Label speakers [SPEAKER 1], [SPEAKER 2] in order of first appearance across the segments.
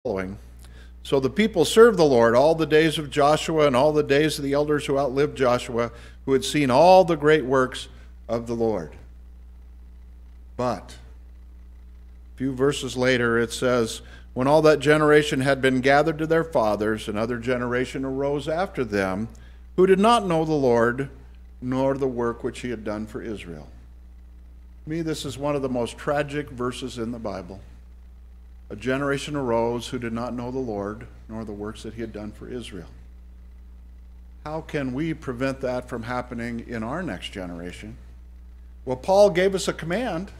[SPEAKER 1] following. So the people served the Lord all the days of Joshua and all the days of the elders who outlived Joshua, who had seen all the great works of the Lord. But a few verses later it says, when all that generation had been gathered to their fathers, another generation arose after them, who did not know the Lord, nor the work which he had done for Israel. To me, this is one of the most tragic verses in the Bible. A generation arose who did not know the Lord, nor the works that he had done for Israel. How can we prevent that from happening in our next generation? Well, Paul gave us a command.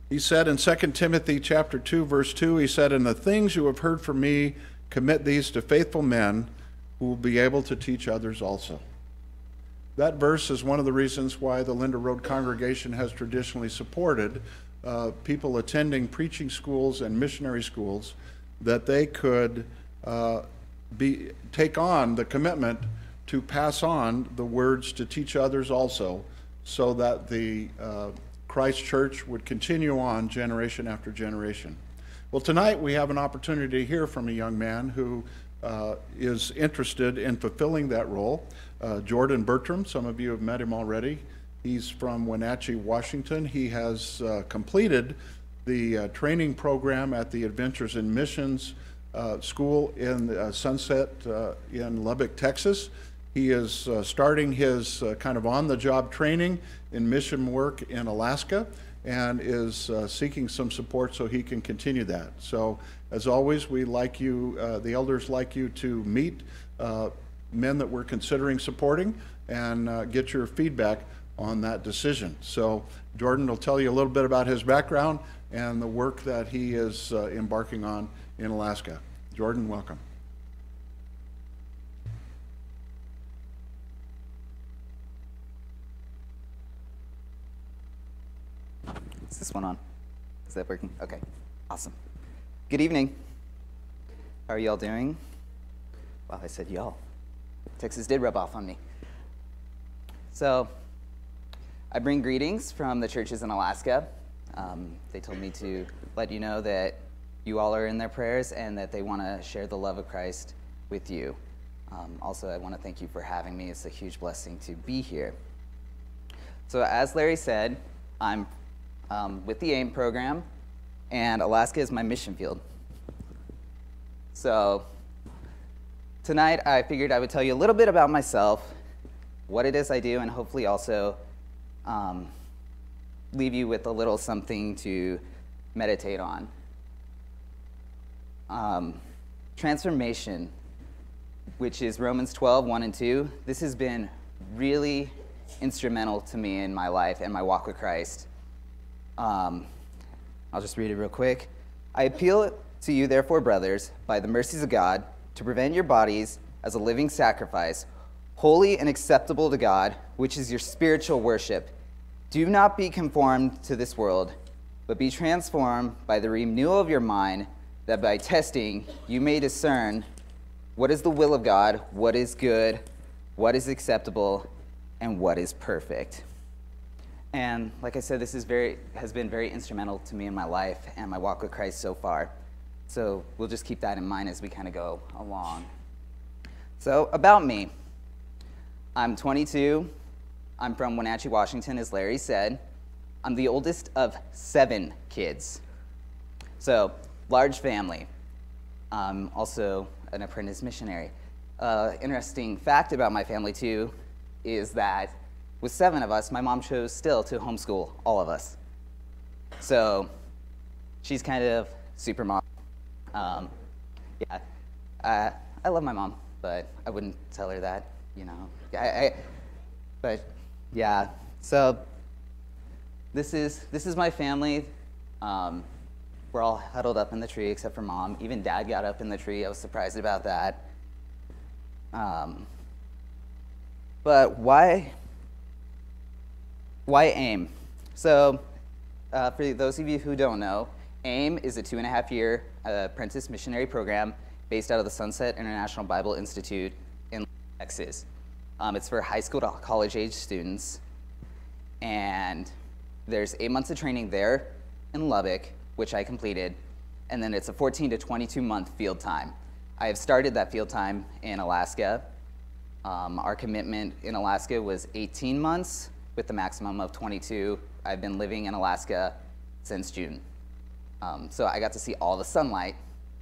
[SPEAKER 1] He said in 2 Timothy chapter 2, verse 2, he said, "And the things you have heard from me, commit these to faithful men who will be able to teach others also." That verse is one of the reasons why the Linder Road congregation has traditionally supported people attending preaching schools and missionary schools, that they could take on the commitment to pass on the words to teach others also, so that the Christ Church would continue on generation after generation. Well, tonight we have an opportunity to hear from a young man who is interested in fulfilling that role. Jordan Bertram, some of you have met him already. He's from Wenatchee, Washington. He has completed the training program at the Adventures in Missions School in Sunset in Lubbock, Texas. He is starting his kind of on-the-job training in mission work in Alaska, and is seeking some support so he can continue that. So, as always, we like you, the elders like you to meet men that we're considering supporting and get your feedback on that decision. So Jordan will tell you a little bit about his background and the work that he is embarking on in Alaska. Jordan, welcome.
[SPEAKER 2] Is this one on? Is that working? Okay, awesome. Good evening. How are y'all doing? Wow, I said y'all. Texas did rub off on me. So, I bring greetings from the churches in Alaska. They told me to let you know that you all are in their prayers and that they want to share the love of Christ with you. Also, I want to thank you for having me. It's a huge blessing to be here. So, as Larry said, I'm with the AIM program, and Alaska is my mission field. So, tonight I figured I would tell you a little bit about myself, what it is I do, and hopefully also leave you with a little something to meditate on. Transformation, which is Romans 12, 1 and 2. This has been really instrumental to me in my life and my walk with Christ. I'll just read it real quick. I appeal to you, therefore, brothers, by the mercies of God, to present your bodies as a living sacrifice, holy and acceptable to God, which is your spiritual worship. Do not be conformed to this world, but be transformed by the renewal of your mind, that by testing you may discern what is the will of God, what is good, what is acceptable, and what is perfect. And like I said, this has been very instrumental to me in my life and my walk with Christ so far. So we'll just keep that in mind as we kind of go along. So about me, I'm 22. I'm from Wenatchee, Washington, as Larry said. I'm the oldest of 7 kids. So, large family. I'm also an apprentice missionary. Interesting fact about my family, too, is that with 7 of us, my mom chose still to homeschool all of us. So, she's kind of super mom. Yeah, I love my mom, but I wouldn't tell her that, you know. But yeah, so this is my family. We're all huddled up in the tree except for Mom. Even Dad got up in the tree. I was surprised about that. But why AIM? So for those of you who don't know, AIM is a 2.5-year apprentice missionary program based out of the Sunset International Bible Institute in Texas. It's for high school to college-age students, and there's 8 months of training there in Lubbock, which I completed, and then it's a 14 to 22 month field time. I have started that field time in Alaska. Our commitment in Alaska was 18 months with the maximum of 22. I've been living in Alaska since June. So I got to see all the sunlight.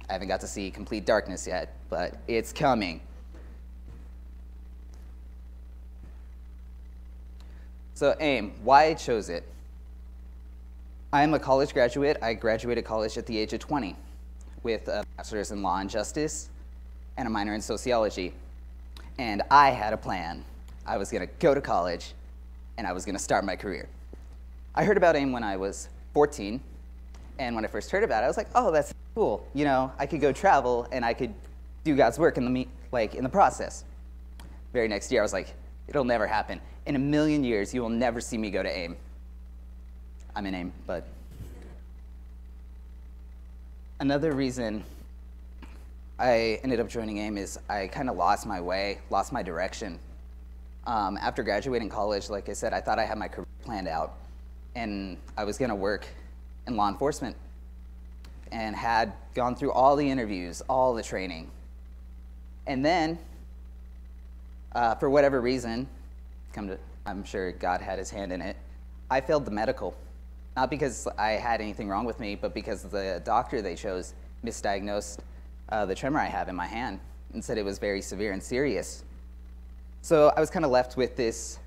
[SPEAKER 2] I haven't got to see complete darkness yet, but it's coming. So AIM, why I chose it. I am a college graduate. I graduated college at the age of 20 with a bachelor's in law and justice and a minor in sociology. And I had a plan. I was going to go to college and I was going to start my career. I heard about AIM when I was 14, and when I first heard about it, I was like, oh, that's cool. You know, I could go travel and I could do God's work in the process. Very next year, I was like, it'll never happen. In a million years, you will never see me go to AIM. I'm in AIM, but another reason I ended up joining AIM is I kind of lost my way, lost my direction. After graduating college, like I said, I thought I had my career planned out, and I was going to work in law enforcement and had gone through all the interviews, all the training. And then, for whatever reason, I'm sure God had his hand in it, I failed the medical. Not because I had anything wrong with me, but because the doctor they chose misdiagnosed the tremor I have in my hand and said it was very severe and serious. So I was kind of left with this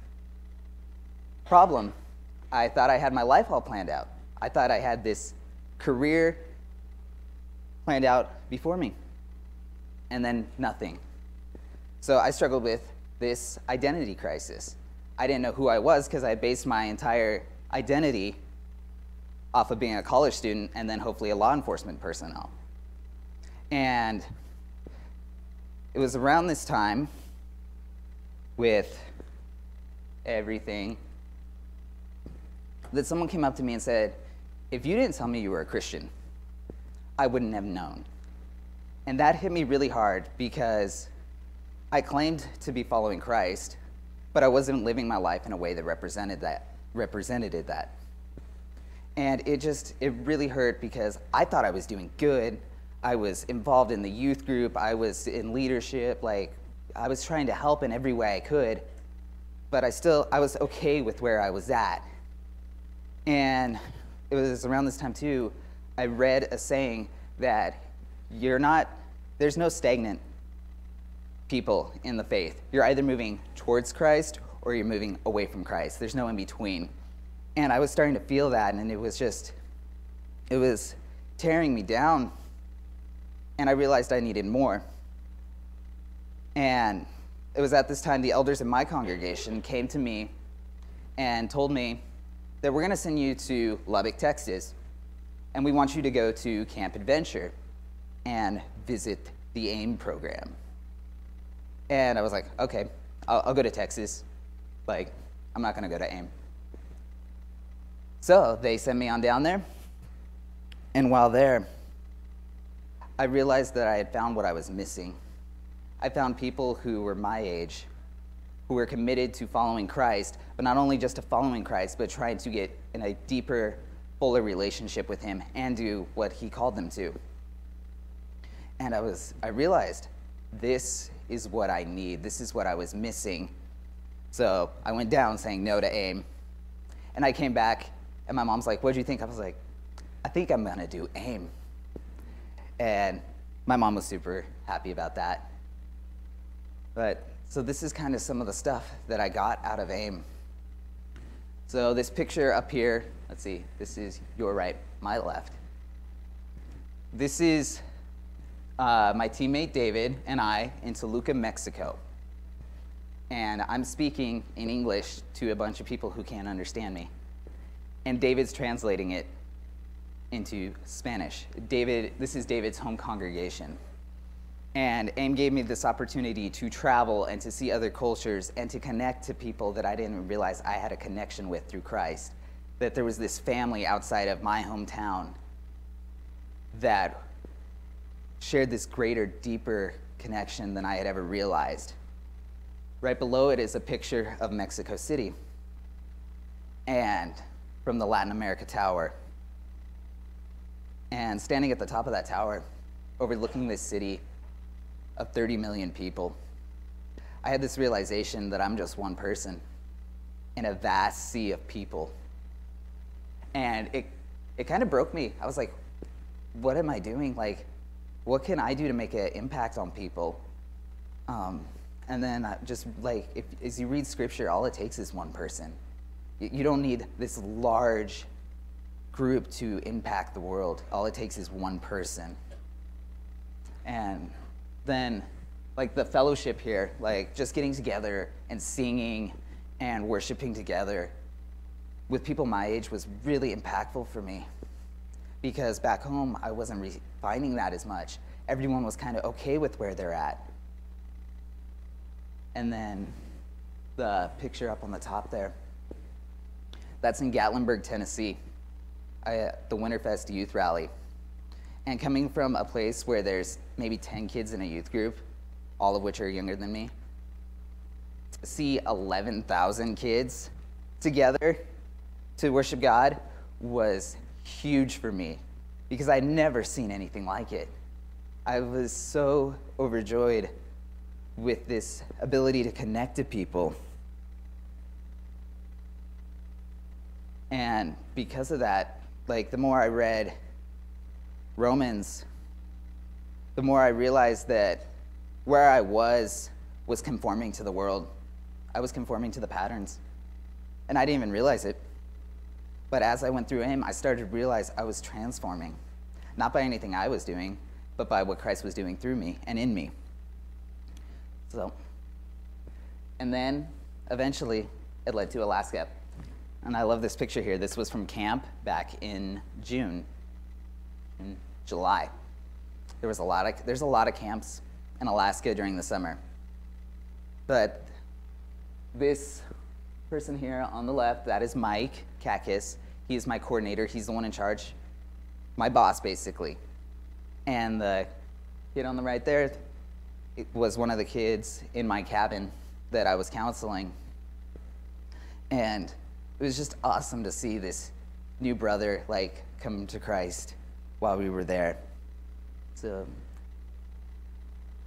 [SPEAKER 2] problem. I thought I had my life all planned out. I thought I had this career planned out before me, and then nothing. So I struggled with this identity crisis. I didn't know who I was because I based my entire identity off of being a college student and then hopefully a law enforcement personnel. And it was around this time, with everything, that someone came up to me and said, if you didn't tell me you were a Christian, I wouldn't have known. And that hit me really hard because I claimed to be following Christ, but I wasn't living my life in a way that represented that. And it really hurt because I thought I was doing good. I was involved in the youth group. I was in leadership. Like, I was trying to help in every way I could, but I was okay with where I was at. And it was around this time too, I read a saying that there's no stagnant people in the faith. You're either moving towards Christ or you're moving away from Christ. There's no in between. And I was starting to feel that, and it was tearing me down. And I realized I needed more. And it was at this time the elders in my congregation came to me and told me that we're going to send you to Lubbock, Texas, and we want you to go to Camp Adventure and visit the AIM program. And I was like, okay, I'll go to Texas. Like, I'm not going to go to AIM. So they sent me on down there, and while there, I realized that I had found what I was missing. I found people who were my age, who were committed to following Christ, but not only just to following Christ, but trying to get in a deeper, fuller relationship with him and do what he called them to. And I realized this is what I need. This is what I was missing. So I went down saying no to AIM. And I came back, and my mom's like, what'd you think? I was like, I think I'm gonna do AIM. And my mom was super happy about that. So this is kind of some of the stuff that I got out of AIM. So this picture up here, let's see, this is your right, my left. This is my teammate David and I in Toluca, Mexico. And I'm speaking in English to a bunch of people who can't understand me. And David's translating it into Spanish. This is David's home congregation. And AIM gave me this opportunity to travel and to see other cultures and to connect to people that I didn't even realize I had a connection with through Christ. That there was this family outside of my hometown that shared this greater, deeper connection than I had ever realized. Right below it is a picture of Mexico City and from the Latin America Tower. And standing at the top of that tower, overlooking this city of 30 million people, I had this realization that I'm just one person in a vast sea of people. And it kind of broke me. I was like, what am I doing? Like, what can I do to make an impact on people? And then just like, as you read scripture, all it takes is one person. You don't need this large group to impact the world. All it takes is one person. And then like the fellowship here, like just getting together and singing and worshiping together with people my age was really impactful for me, because back home I wasn't finding that as much. Everyone was kind of okay with where they're at. And then the picture up on the top there, that's in Gatlinburg, Tennessee, the Winterfest youth rally. And coming from a place where there's maybe 10 kids in a youth group, all of which are younger than me, see 11,000 kids together to worship God was huge for me, because I'd never seen anything like it. I was so overjoyed with this ability to connect to people. And because of that, like the more I read Romans, the more I realized that where I was conforming to the world. I was conforming to the patterns. And I didn't even realize it. But as I went through him, I started to realize I was transforming. Not by anything I was doing, but by what Christ was doing through me and in me. So, and then eventually it led to Alaska. And I love this picture here. This was from camp back in July. There's a lot of camps in Alaska during the summer. But this person here on the left, that is Mike Kakis. He's my coordinator. He's the one in charge, my boss, basically. And the kid on the right there, it was one of the kids in my cabin that I was counseling. And it was just awesome to see this new brother like come to Christ while we were there. So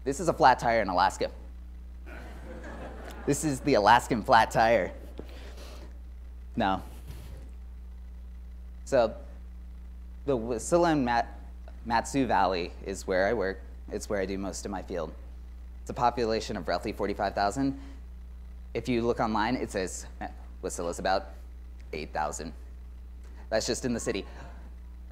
[SPEAKER 2] this is a flat tire in Alaska. This is the Alaskan flat tire. No. So the Wasilla and Matsu Valley is where I work. It's where I do most of my field. It's a population of roughly 45,000. If you look online, it says Wasilla's about 8,000. That's just in the city.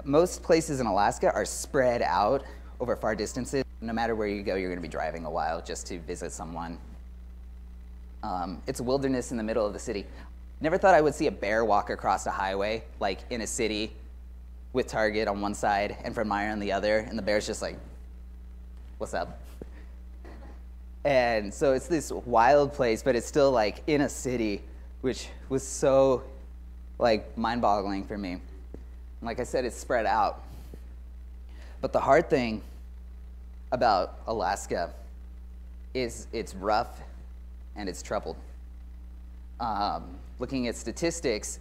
[SPEAKER 2] Most places in Alaska are spread out over far distances. No matter where you go, you're going to be driving a while just to visit someone. It's a wilderness in the middle of the city. Never thought I would see a bear walk across a highway, like in a city, with Target on one side and Fred Meyer on the other, and the bear's just like, what's up? And so it's this wild place, but it's still like in a city, which was so like mind-boggling for me. Like I said, it's spread out. But the hard thing about Alaska is it's rough and it's troubled. Looking at statistics,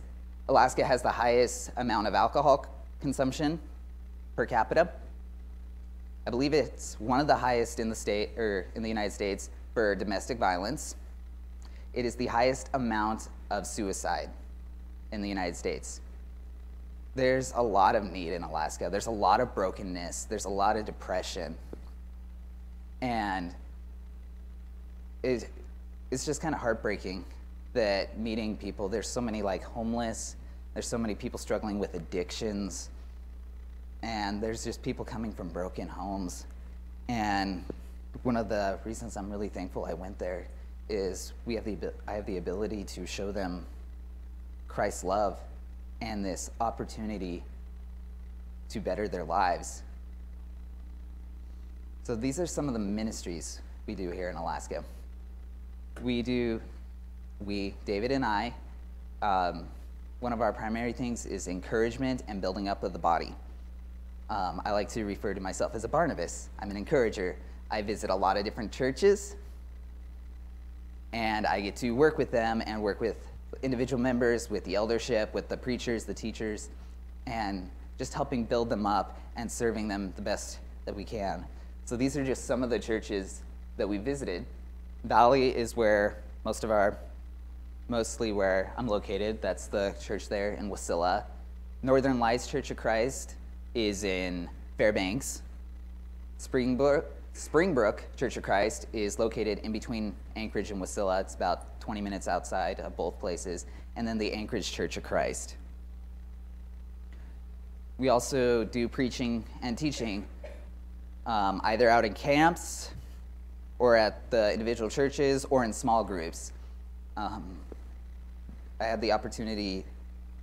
[SPEAKER 2] Alaska has the highest amount of alcohol consumption per capita. I believe it's one of the highest in the state, or in the United States, for domestic violence. It is the highest amount of suicide in the United States. There's a lot of need in Alaska. There's a lot of brokenness. There's a lot of depression. And it's just kind of heartbreaking that meeting people, there's so many like homeless, there's so many people struggling with addictions, and there's just people coming from broken homes. And one of the reasons I'm really thankful I went there is I have the ability to show them Christ's love and this opportunity to better their lives. So these are some of the ministries we do here in Alaska. David and I, one of our primary things is encouragement and building up of the body. I like to refer to myself as a Barnabas. I'm an encourager. I visit a lot of different churches, and I get to work with them and work with individual members, with the eldership, with the preachers, the teachers, and just helping build them up and serving them the best that we can. So these are just some of the churches that we visited. Valley is where mostly where I'm located. That's the church there in Wasilla. Northern Lights Church of Christ is in Fairbanks. Springbrook Church of Christ is located in between Anchorage and Wasilla. It's about 20 minutes outside of both places. And then the Anchorage Church of Christ. We also do preaching and teaching either out in camps or at the individual churches or in small groups. I had the opportunity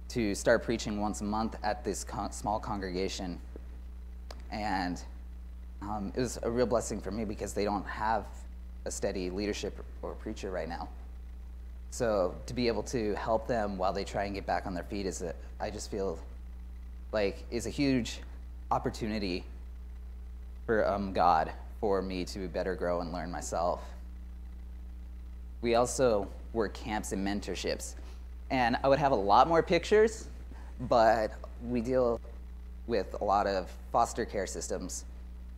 [SPEAKER 2] to start preaching once a month at this small congregation. And it was a real blessing for me because they don't have a steady leadership or preacher right now. So to be able to help them while they try and get back on their feet I just feel like is a huge opportunity for God for me to better grow and learn myself. We also work camps and mentorships. And I would have a lot more pictures, but we deal with a lot of foster care systems.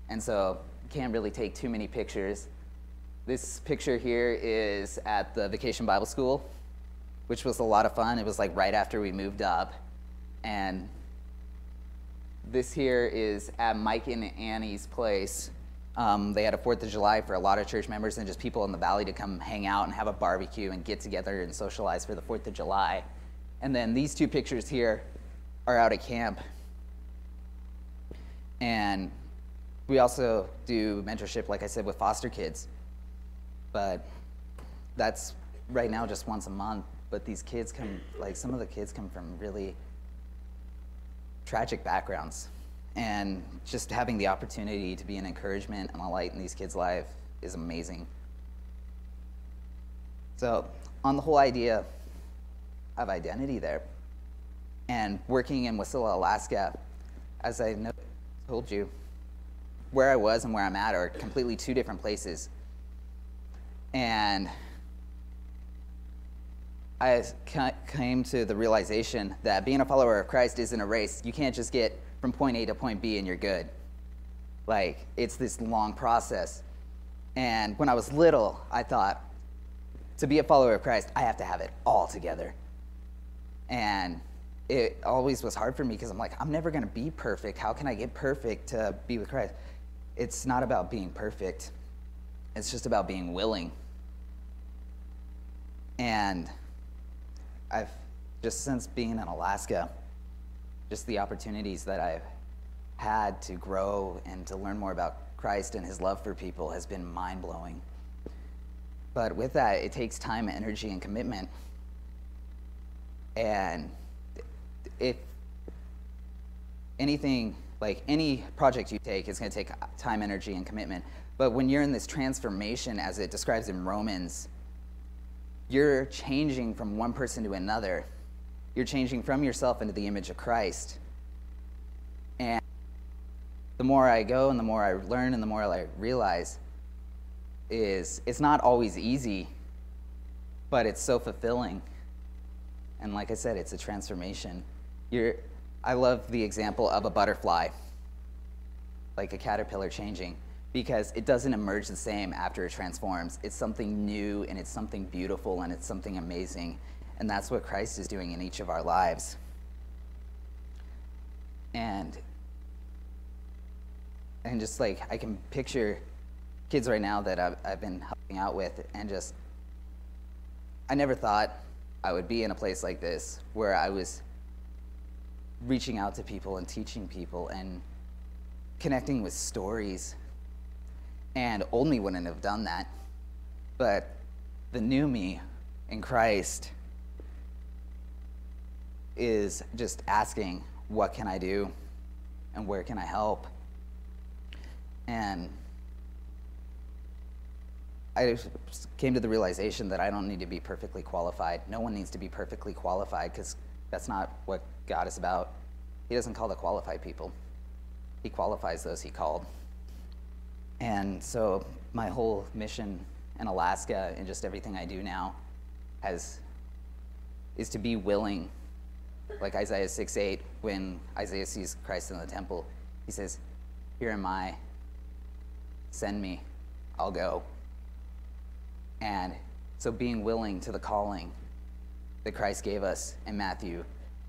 [SPEAKER 2] And so can't really take too many pictures. This picture here is at the Vacation Bible School, which was a lot of fun. It was like right after we moved up. And this here is at Mike and Annie's place. They had a 4th of July for a lot of church members and just people in the valley to come hang out and have a barbecue and get together and socialize for the 4th of July. And then these two pictures here are out at camp. And we also do mentorship, like I said, with foster kids. But that's right now just once a month. But these kids some of the kids come from really tragic backgrounds. And just having the opportunity to be an encouragement and a light in these kids' life is amazing. So on the whole idea of identity there, and working in Wasilla, Alaska, as I told you, where I was and where I'm at are completely two different places. And I came to the realization that being a follower of Christ isn't a race. You can't just get from point A to point B and you're good. Like, it's this long process. And when I was little, I thought, to be a follower of Christ, I have to have it all together. And it always was hard for me because I'm like, I'm never going to be perfect. How can I get perfect to be with Christ? It's not about being perfect. It's just about being willing. And I've just since being in Alaska, just the opportunities that I've had to grow and to learn more about Christ and his love for people has been mind-blowing. But with that, it takes time, energy, and commitment. And if anything, like any project you take, is going to take time, energy, and commitment. But when you're in this transformation, as it describes in Romans, you're changing from one person to another. You're changing from yourself into the image of Christ. And the more I go and the more I learn and the more I realize is it's not always easy, but it's so fulfilling. And like I said, it's a transformation. I love the example of a butterfly, like a caterpillar changing, because it doesn't emerge the same after it transforms. It's something new, and it's something beautiful, and it's something amazing. And that's what Christ is doing in each of our lives. And just like, I can picture kids right now that I've been helping out with, and just, I never thought I would be in a place like this where I was reaching out to people and teaching people and connecting with stories. And old me wouldn't have done that. But the new me in Christ is just asking, what can I do? And where can I help? And I came to the realization that I don't need to be perfectly qualified. No one needs to be perfectly qualified, because that's not what God is about. He doesn't call the qualified people. He qualifies those he called. And so my whole mission in Alaska and just everything I do now is to be willing Like Isaiah 6:8, when Isaiah sees Christ in the temple, he says, "Here am I, send me, I'll go." And so being willing to the calling that Christ gave us in Matthew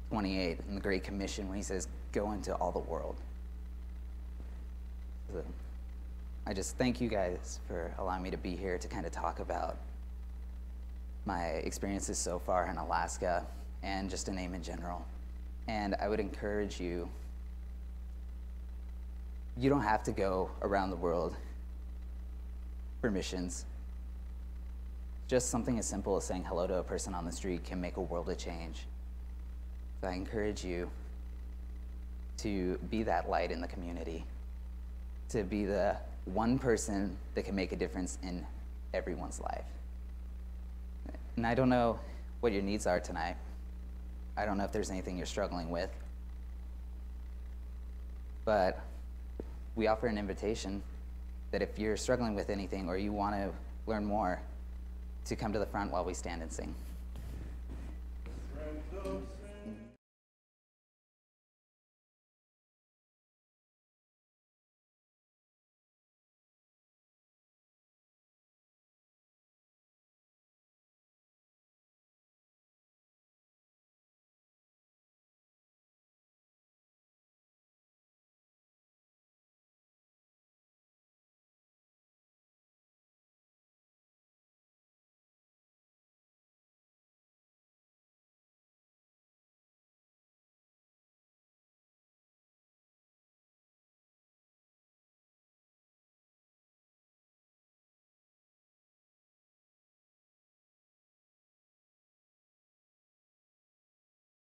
[SPEAKER 2] 28 in the Great Commission, when he says, "Go into all the world." So I just thank you guys for allowing me to be here to kind of talk about my experiences so far in Alaska and just a name in general. And I would encourage you, you don't have to go around the world for missions. Just something as simple as saying hello to a person on the street can make a world of change. So I encourage you to be that light in the community, to be the one person that can make a difference in everyone's life. And I don't know what your needs are tonight. I don't know if there's anything you're struggling with. But we offer an invitation that if you're struggling with anything or you want to learn more, to come to the front while we stand and sing.